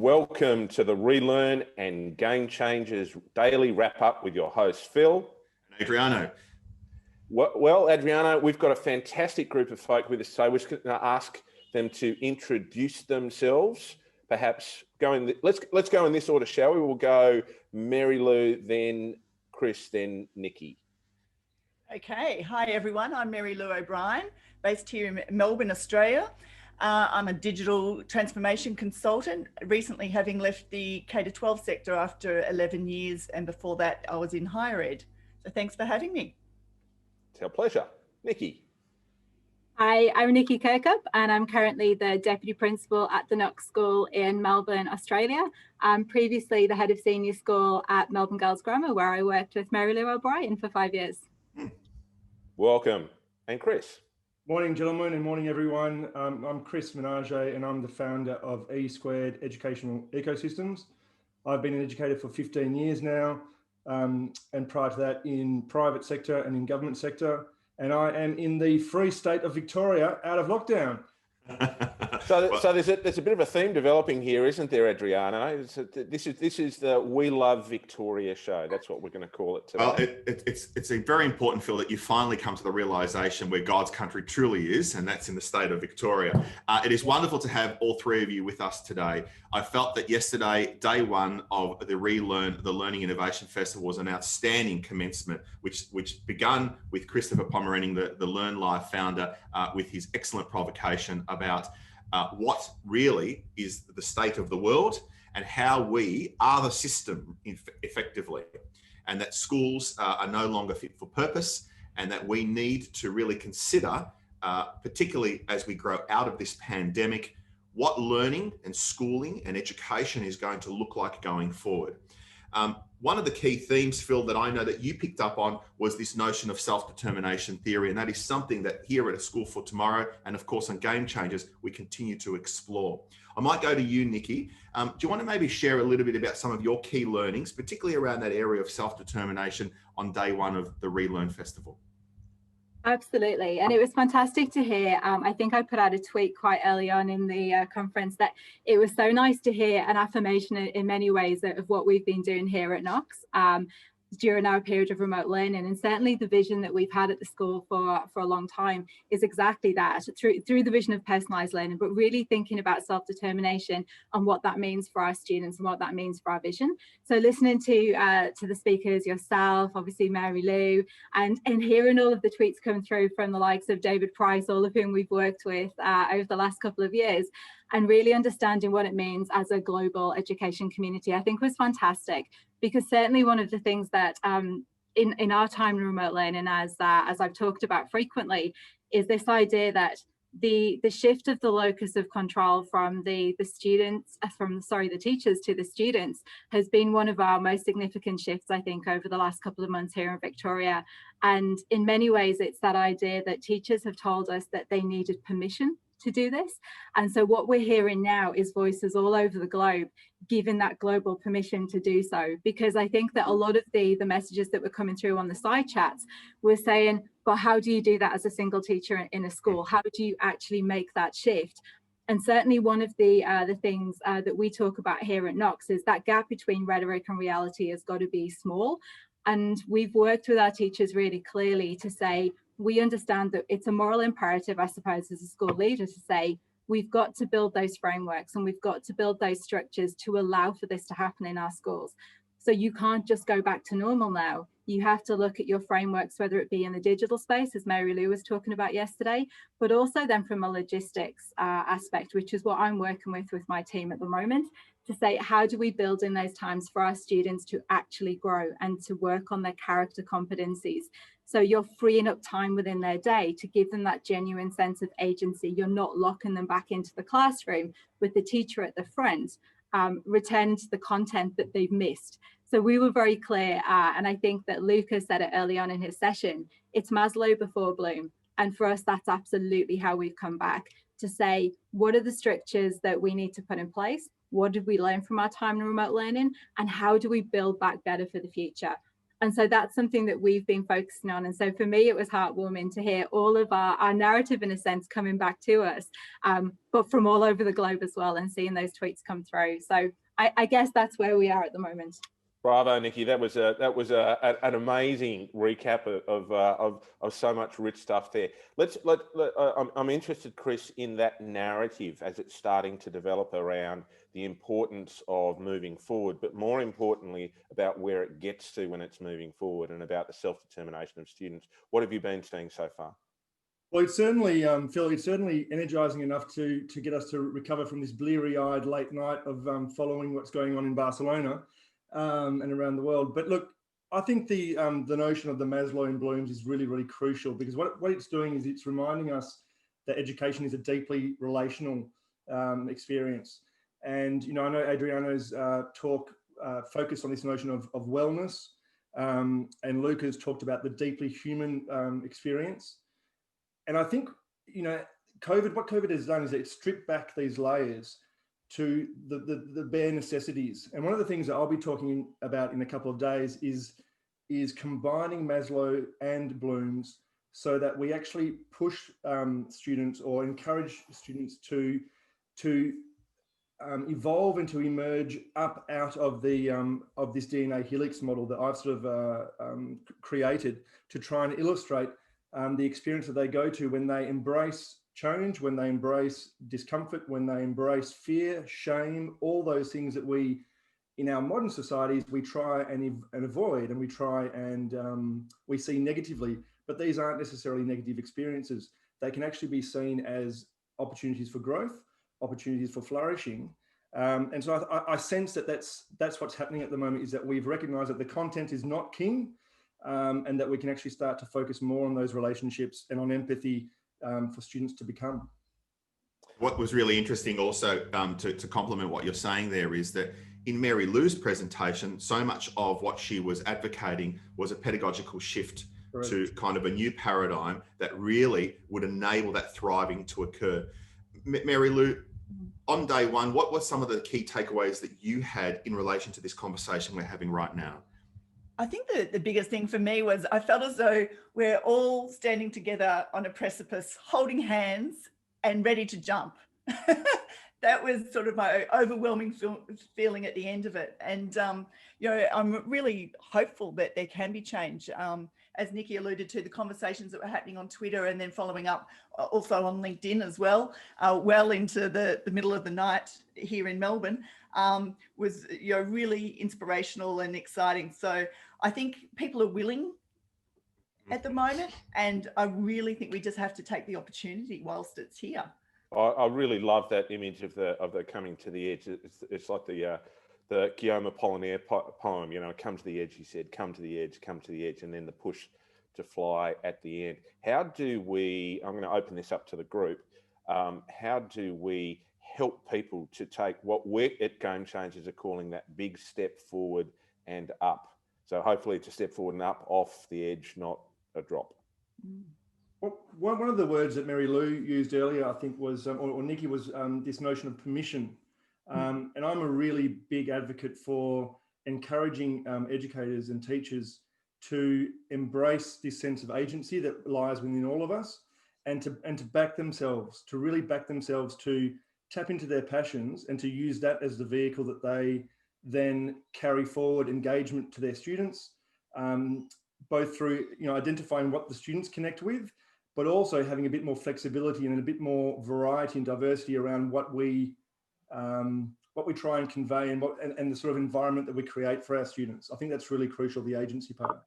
welcome to the Relearn and Game Changers Daily Wrap-Up with your hosts, Phil and Adriano. Well, Adriano, we've got a fantastic group of folk with us today. We're just going to ask them to introduce themselves. Perhaps let's go in this order, shall we? We'll go Mary Lou, then Chris, then Nikki. Okay, hi everyone. I'm Mary Lou O'Brien, based here in Melbourne, Australia. I'm a digital transformation consultant, recently having left the K-12 sector after 11 years, and before that I was in higher ed. So thanks for having me. It's our pleasure. Nikki. Hi, I'm Nikki Kirkup, and I'm currently the Deputy Principal at the Knox School in Melbourne, Australia. I'm previously the Head of Senior School at Melbourne Girls Grammar, where I worked with Mary Lou O'Brien for 5 years. Welcome. And Chris. Morning, gentlemen, and morning, everyone. I'm Chris Menage, and I'm the founder of E Squared Educational Ecosystems. I've been an educator for 15 years now, and prior to that in private sector and in government sector. And I am in the free state of Victoria, out of lockdown. So there's a bit of a theme developing here, isn't there, Adriano? This is the We Love Victoria show. That's what we're going to call it today. Well, it's a very important, Phil, that you finally come to the realisation where God's country truly is, and that's in the state of Victoria. It is wonderful to have all three of you with us today. I felt that yesterday, day one of the the Learning Innovation Festival, was an outstanding commencement, which began with Christopher Pomeranian, the Learn Live founder, with his excellent provocation about what really is the state of the world and how we are the system effectively, and that schools are no longer fit for purpose, and that we need to really consider, particularly as we grow out of this pandemic, what learning and schooling and education is going to look like going forward. One of the key themes, Phil, that I know that you picked up on was this notion of self-determination theory, and that is something that here at A School for Tomorrow, and of course on Game Changers, we continue to explore. I might go to you, Nikki. Do you want to maybe share a little bit about some of your key learnings, particularly around that area of self-determination on day one of the Relearn Festival? Absolutely, and it was fantastic to hear. I think I put out a tweet quite early on in the conference that it was so nice to hear an affirmation in many ways of what we've been doing here at Knox during our period of remote learning, and certainly the vision that we've had at the school for a long time is exactly that, through the vision of personalised learning, but really thinking about self-determination and what that means for our students and what that means for our vision. So listening to the speakers, yourself, obviously Mary Lou, and hearing all of the tweets come through from the likes of David Price, all of whom we've worked with over the last couple of years, and really understanding what it means as a global education community, I think was fantastic. Because certainly one of the things that in our time in remote learning, as I've talked about frequently, is this idea that the shift of the locus of control from the teachers to the students has been one of our most significant shifts, I think, over the last couple of months here in Victoria. And in many ways, it's that idea that teachers have told us that they needed permission to do this. And so what we're hearing now is voices all over the globe giving that global permission to do so, because I think that a lot of the messages that were coming through on the side chats were saying, but how do you do that as a single teacher in a school? How do you actually make that shift? And certainly one of the things that we talk about here at Knox is that gap between rhetoric and reality has got to be small. And we've worked with our teachers really clearly to say, we understand that it's a moral imperative, I suppose, as a school leader to say, we've got to build those frameworks and we've got to build those structures to allow for this to happen in our schools. So you can't just go back to normal now. You have to look at your frameworks, whether it be in the digital space, as Mary Lou was talking about yesterday, but also then from a logistics aspect, which is what I'm working with my team at the moment, to say, how do we build in those times for our students to actually grow and to work on their character competencies? So you're freeing up time within their day to give them that genuine sense of agency. You're not locking them back into the classroom with the teacher at the front, returning to the content that they've missed. So we were very clear, and I think that Lucas said it early on in his session, it's Maslow before Bloom. And for us, that's absolutely how we've come back to say, what are the structures that we need to put in place? What did we learn from our time in remote learning? And how do we build back better for the future? And so that's something that we've been focusing on. And so for me, it was heartwarming to hear all of our narrative, in a sense, coming back to us, but from all over the globe as well, and seeing those tweets come through. So I guess that's where we are at the moment. Bravo, Nikki. That was an amazing recap of so much rich stuff there. I'm interested, Chris, in that narrative as it's starting to develop around the importance of moving forward, but more importantly about where it gets to when it's moving forward, and about the self-determination of students. What have you been seeing so far? Well, it's certainly, Phil, it's certainly energising enough to get us to recover from this bleary-eyed late night of following what's going on in Barcelona and around the world. But look, I think the notion of the Maslow and Blooms is really, really crucial, because what it's doing is it's reminding us that education is a deeply relational experience. And, you know, I know Adriano's talk focused on this notion of wellness, and Luca's talked about the deeply human experience. And I think, you know, what COVID has done is it stripped back these layers to the bare necessities. And one of the things that I'll be talking about in a couple of days is combining Maslow and Blooms, so that we actually push students, or encourage students to evolve and to emerge up out of the of this DNA helix model that I've sort of created to try and illustrate the experience that they go to when they embrace change, when they embrace discomfort, when they embrace fear, shame, all those things that we, in our modern societies, we try and avoid, and we try and we see negatively. But these aren't necessarily negative experiences. They can actually be seen as opportunities for growth, opportunities for flourishing. And so I sense that that's what's happening at the moment, is that we've recognized that the content is not king, and that we can actually start to focus more on those relationships and on empathy for students to become. What was really interesting also, to complement what you're saying there, is that in Mary Lou's presentation, so much of what she was advocating was a pedagogical shift. Correct. To kind of a new paradigm that really would enable that thriving to occur. Mary Lou, on day one, what were some of the key takeaways that you had in relation to this conversation we're having right now? I think the biggest thing for me was I felt as though we're all standing together on a precipice, holding hands and ready to jump. That was sort of my overwhelming feeling at the end of it. And, you know, I'm really hopeful that there can be change. As Nikki alluded to, the conversations that were happening on Twitter, and then following up also on LinkedIn as well, well into the middle of the night here in Melbourne, was, you know, really inspirational and exciting. So I think people are willing at the moment, and I really think we just have to take the opportunity whilst it's here. I really love that image of the coming to the edge. It's like the Guillaume Apollinaire poem, you know, come to the edge, he said, come to the edge, and then the push to fly at the end. How do we, I'm going to open this up to the group, how do we help people to take what we at Game Changers are calling that big step forward and up? So hopefully it's a step forward and up, off the edge, not a drop. Well, one of the words that Mary Lou used earlier, I think, was, or Nikki, was this notion of permission. And I'm a really big advocate for encouraging educators and teachers to embrace this sense of agency that lies within all of us, and to back themselves, to really back themselves, to tap into their passions, and to use that as the vehicle that they then carry forward engagement to their students, both through, you know, identifying what the students connect with, but also having a bit more flexibility and a bit more variety and diversity around what we try and convey, and the sort of environment that we create for our students. I think that's really crucial, the agency part.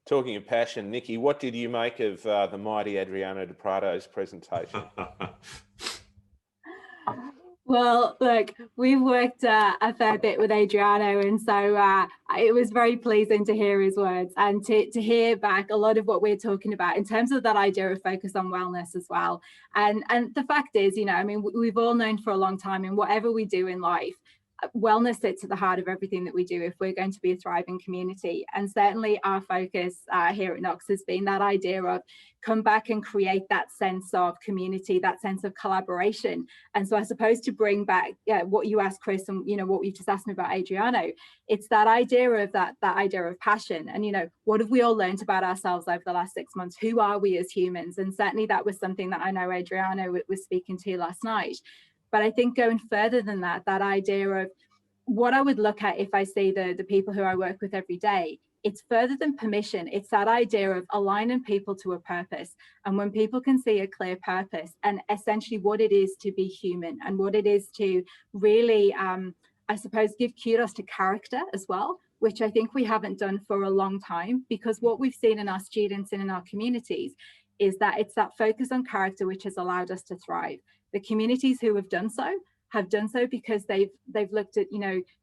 Talking of passion, Nikki, what did you make of the mighty Adriano de Prado's presentation? Well, look, we've worked a fair bit with Adriano, and so it was very pleasing to hear his words and to hear back a lot of what we're talking about in terms of that idea of focus on wellness as well. And the fact is, you know, I mean, we've all known for a long time, in whatever we do in life, wellness sits at the heart of everything that we do if we're going to be a thriving community. And certainly our focus here at Knox has been that idea of come back and create that sense of community, that sense of collaboration. And so I suppose to bring back what you asked, Chris, and what you've just asked me about Adriano, it's that idea of that idea of passion. And what have we all learned about ourselves over the last 6 months? Who are we as humans? And certainly that was something that I know Adriano was speaking to last night. But I think going further than that idea of what I would look at if I see the people who I work with every day, it's further than permission. It's that idea of aligning people to a purpose. And when people can see a clear purpose and essentially what it is to be human and what it is to really, I suppose, give kudos to character as well, which I think we haven't done for a long time, because what we've seen in our students and in our communities is that it's that focus on character which has allowed us to thrive. The communities who have done so because they've looked at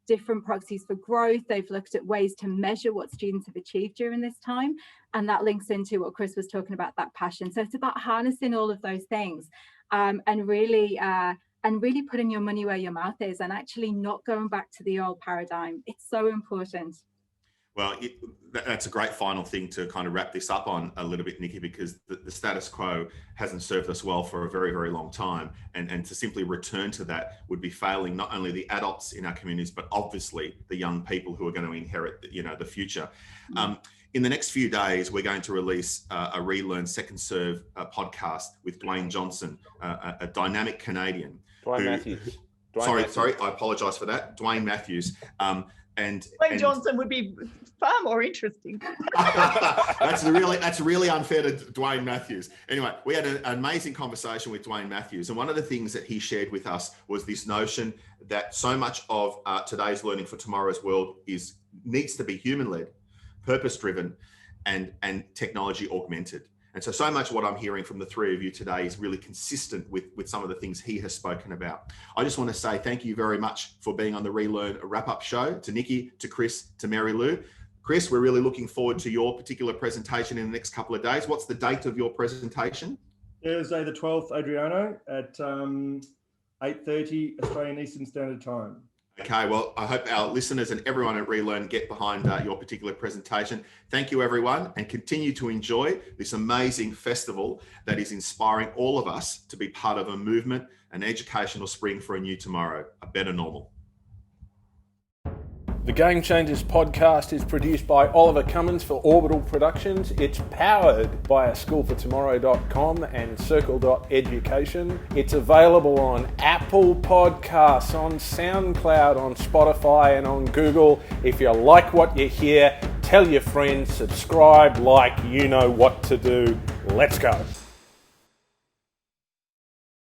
different proxies for growth. They've looked at ways to measure what students have achieved during this time, and that links into what Chris was talking about, that passion. So it's about harnessing all of those things and really putting your money where your mouth is and actually not going back to the old paradigm. It's so important. Well, that's a great final thing to kind of wrap this up on a little bit, Nikki, because the status quo hasn't served us well for a very, very long time. And to simply return to that would be failing not only the adults in our communities, but obviously the young people who are going to inherit, the future. In the next few days, we're going to release a Relearn Second Serve podcast with Dwayne Johnson, a dynamic Canadian. Dwayne Matthews. Sorry, I apologise for that. Dwayne Matthews. Dwayne Johnson would be far more interesting. That's really unfair to Dwayne Matthews. Anyway, we had an amazing conversation with Dwayne Matthews, and one of the things that he shared with us was this notion that so much of today's learning for tomorrow's world needs to be human-led, purpose-driven, and technology augmented. And so much of what I'm hearing from the three of you today is really consistent with some of the things he has spoken about. I just want to say thank you very much for being on the Relearn wrap-up show, to Nikki, to Chris, to Mary Lou. Chris, we're really looking forward to your particular presentation in the next couple of days. What's the date of your presentation? Thursday the 12th, Adriano, at 8:30 Australian Eastern Standard Time. Okay, well, I hope our listeners and everyone at Relearn get behind your particular presentation. Thank you, everyone, and continue to enjoy this amazing festival that is inspiring all of us to be part of a movement, an educational spring for a new tomorrow, a better normal. The Game Changers podcast is produced by Oliver Cummins for Orbital Productions. It's powered by schoolfortomorrow.com and circle.education. It's available on Apple Podcasts, on SoundCloud, on Spotify, and on Google. If you like what you hear, tell your friends, subscribe, like, you know what to do. Let's go.